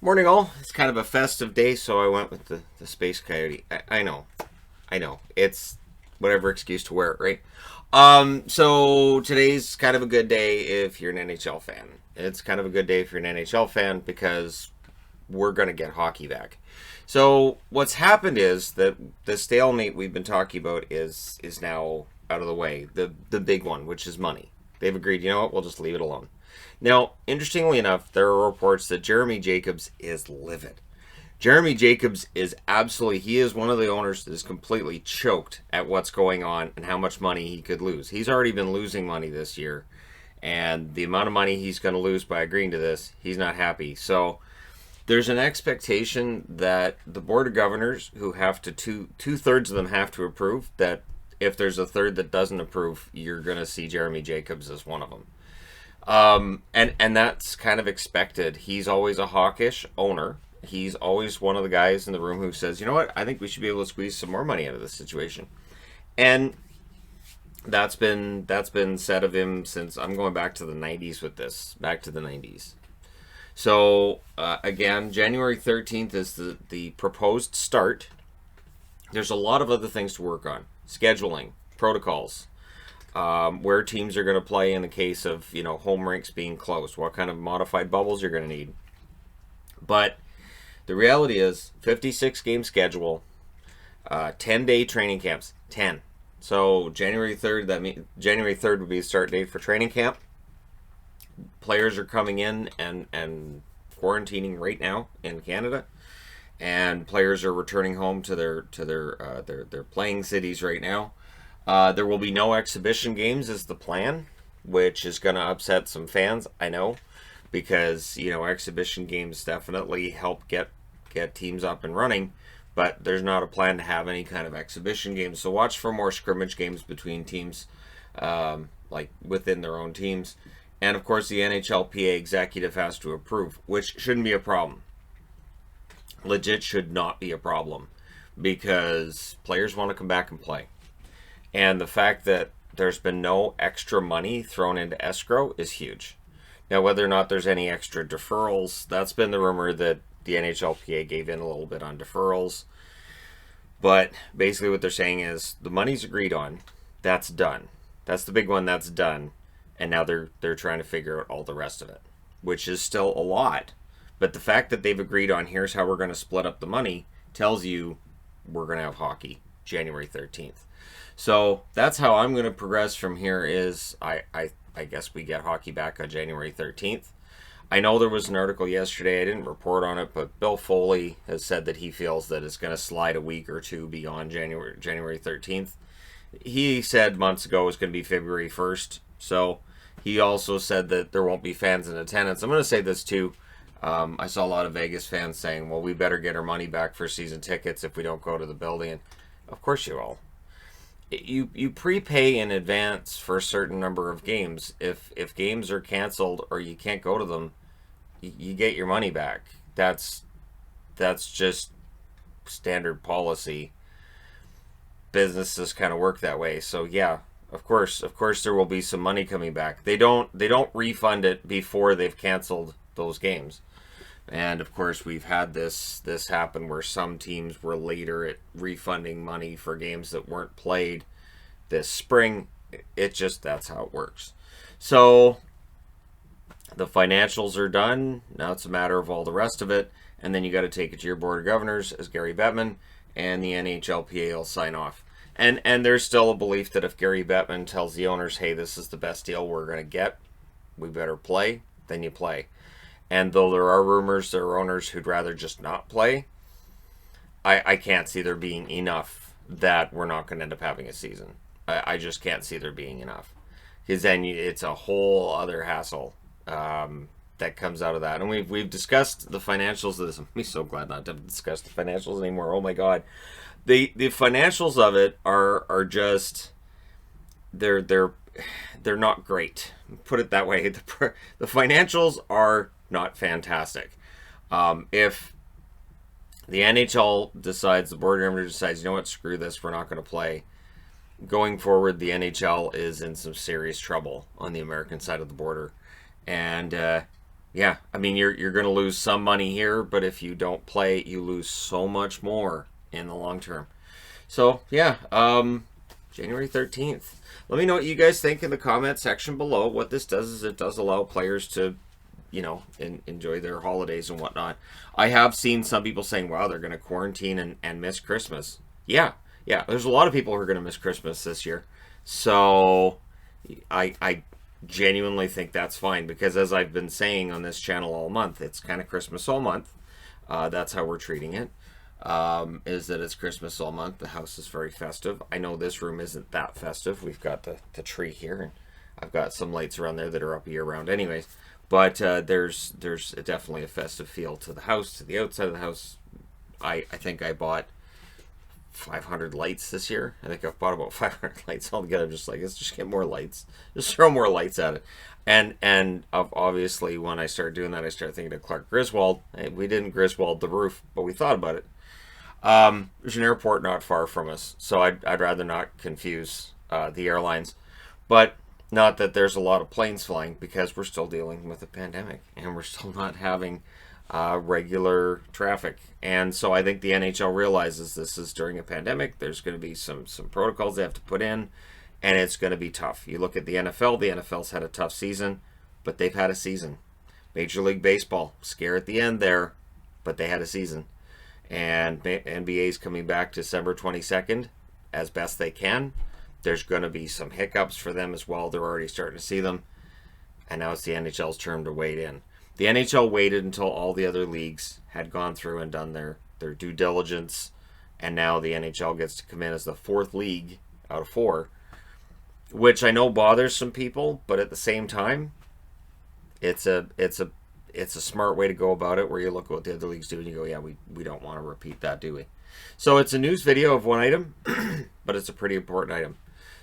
Morning, all. It's kind of a festive day, so I went with the Space Coyote. I know. I know. It's whatever excuse to wear it, right? So today's kind of a good day if you're an NHL fan. It's kind of a good day if you're an NHL fan because we're going to get hockey back. So what's happened is that the stalemate we've been talking about is now out of the way. The big one, which is money. They've agreed, you know what, we'll just leave it alone. Now, interestingly enough, there are reports that Jeremy Jacobs is livid. Jeremy Jacobs is absolutely, he is one of the owners that is completely choked at what's going on and how much money he could lose. He's already been losing money this year, and the amount of money he's going to lose by agreeing to this, he's not happy. So there's an expectation that the Board of Governors, who have to, two-thirds of them have to approve, that if there's a third that doesn't approve, you're going to see Jeremy Jacobs as one of them. And that's kind of expected. He's always a hawkish owner. He's always one of the guys in the room who says, you know what, I think we should be able to squeeze some more money out of this situation. And that's been said of him since I'm going back to the 90s with this, back to the 90s. So again, January 13th is the proposed start. There's a lot of other things to work on: scheduling, protocols, where teams are going to play in the case of, home rinks being closed, what kind of modified bubbles you're going to need. But the reality is 56 game schedule, 10-day training camps, 10. So January 3rd, January 3rd would be the start date for training camp. Players are coming in and quarantining right now in Canada, and players are returning home to their playing cities right now. There will be no exhibition games is the plan, which is going to upset some fans, I know, because, exhibition games definitely help get teams up and running, but there's not a plan to have any kind of exhibition games. So watch for more scrimmage games between teams, like within their own teams. And, of course, the NHLPA executive has to approve, which shouldn't be a problem. Legit should not be a problem, because players want to come back and play. And the fact that there's been no extra money thrown into escrow is huge. Now, whether or not there's any extra deferrals, that's been the rumor that the NHLPA gave in a little bit on deferrals. But basically what they're saying is the money's agreed on. That's done. That's the big one, that's done. And now they're trying to figure out all the rest of it, which is still a lot. But the fact that they've agreed on here's how we're going to split up the money tells you we're going to have hockey January 13th. So that's how I'm going to progress from here is I guess we get hockey back on January 13th. I know there was an article yesterday, I didn't report on it, but Bill Foley has said that he feels that it's going to slide a week or two beyond January 13th. He said months ago it was going to be February 1st. So he also said that there won't be fans in attendance. I'm going to say this too. I saw a lot of Vegas fans saying, well, we better get our money back for season tickets if we don't go to the building. And of course you will. You prepay in advance for a certain number of games. If games are canceled or you can't go to them, you get your money back. That's just standard policy. Businesses kind of work that way. So yeah, of course there will be some money coming back. They don't refund it before they've canceled those games. And of course we've had this happen where some teams were later at refunding money for games that weren't played this spring. That's how it works. So the financials are done. Now it's a matter of all the rest of it, and then you got to take it to your Board of Governors as Gary Bettman, and the NHLPA will sign off. And there's still a belief that if Gary Bettman tells the owners, hey, this is the best deal we're going to get, we better play, then you play. And though there are rumors there are owners who'd rather just not play, I can't see there being enough that we're not going to end up having a season. I just can't see there being enough. Because then it's a whole other hassle that comes out of that. And we've discussed the financials of this. I'm so glad not to discuss the financials anymore. Oh my God. The financials of it are just, they're not great. Put it that way. The financials are not fantastic. If the NHL decides, the board member decides, you know what, screw this, we're not going to play, going forward, the NHL is in some serious trouble on the American side of the border. And yeah, I mean, you're going to lose some money here, but if you don't play, you lose so much more in the long term. So yeah, January 13th. Let me know what you guys think in the comment section below. What this does is it does allow players to, enjoy their holidays and whatnot. I have seen some people saying, wow, they're going to quarantine and miss Christmas. Yeah, yeah. There's a lot of people who are going to miss Christmas this year. So I genuinely think that's fine because as I've been saying on this channel all month, it's kind of Christmas all month. That's how we're treating it. Is that it's Christmas all month. The house is very festive. I know this room isn't that festive. We've got the tree here, and I've got some lights around there that are up year round anyways. But there's definitely a festive feel to the house, to the outside of the house. I think I bought 500 lights this year. I think I've bought about 500 lights altogether. I'm just like, let's just get more lights. Just throw more lights at it. And obviously, when I started doing that, I started thinking of Clark Griswold. We didn't Griswold the roof, but we thought about it. There's an airport not far from us, so I'd rather not confuse the airlines. But not that there's a lot of planes flying because we're still dealing with a pandemic and we're still not having regular traffic. And so I think the NHL realizes this is during a pandemic. There's going to be some protocols they have to put in, and it's going to be tough. You look at the NFL. The NFL's had a tough season, but they've had a season. Major League Baseball, scare at the end there, but they had a season. And NBA's coming back December 22nd as best they can. There's going to be some hiccups for them as well. They're already starting to see them. And now it's the NHL's turn to wade in. The NHL waited until all the other leagues had gone through and done their due diligence. And now the NHL gets to come in as the fourth league out of four. Which I know bothers some people, but at the same time, it's a smart way to go about it where you look at what the other leagues do and you go, yeah, we don't want to repeat that, do we? So it's a news video of one item, but it's a pretty important item.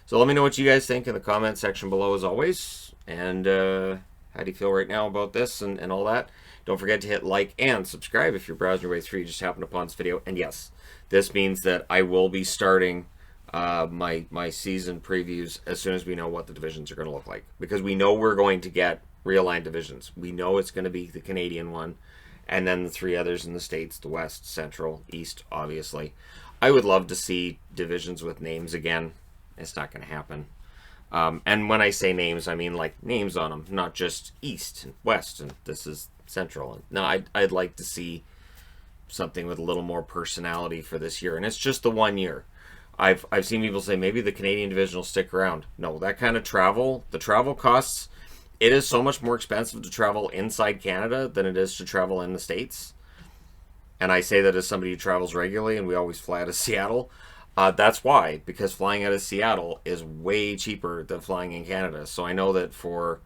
So let me know what you guys think in the comment section below as always. And how do you feel right now about this and all that? Don't forget to hit like and subscribe if you're browsing your way through. You just happened upon this video. And yes, this means that I will be starting my season previews as soon as we know what the divisions are going to look like. Because we know we're going to get realigned divisions. We know it's going to be the Canadian one, and then the three others in the States, the West, Central, East, obviously. I would love to see divisions with names again. It's not going to happen. And when I say names, I mean like names on them, not just East and West, and this is Central. No, I'd like to see something with a little more personality for this year, and it's just the 1 year. I've seen people say maybe the Canadian division will stick around. No, that kind of travel, the travel costs, it is so much more expensive to travel inside Canada than it is to travel in the States. And I say that as somebody who travels regularly, and we always fly out of Seattle. That's why, because flying out of Seattle is way cheaper than flying in Canada. So I know that for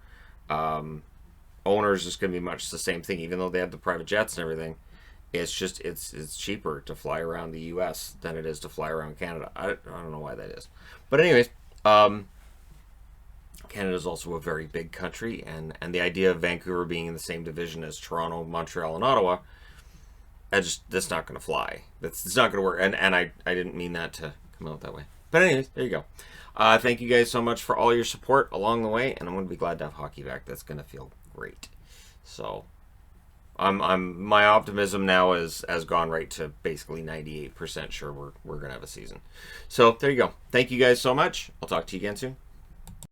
owners, it's going to be much the same thing, even though they have the private jets and everything. It's just it's cheaper to fly around the U.S. than it is to fly around Canada. I don't know why that is, but anyways, Canada is also a very big country, and the idea of Vancouver being in the same division as Toronto, Montreal, and Ottawa, that's not going to fly. It's not going to work. And I didn't mean that to come out that way. But anyways, there you go. Thank you guys so much for all your support along the way, and I'm going to be glad to have hockey back. That's going to feel great. So my optimism now has gone right to basically 98% sure we're going to have a season. So there you go. Thank you guys so much. I'll talk to you again soon.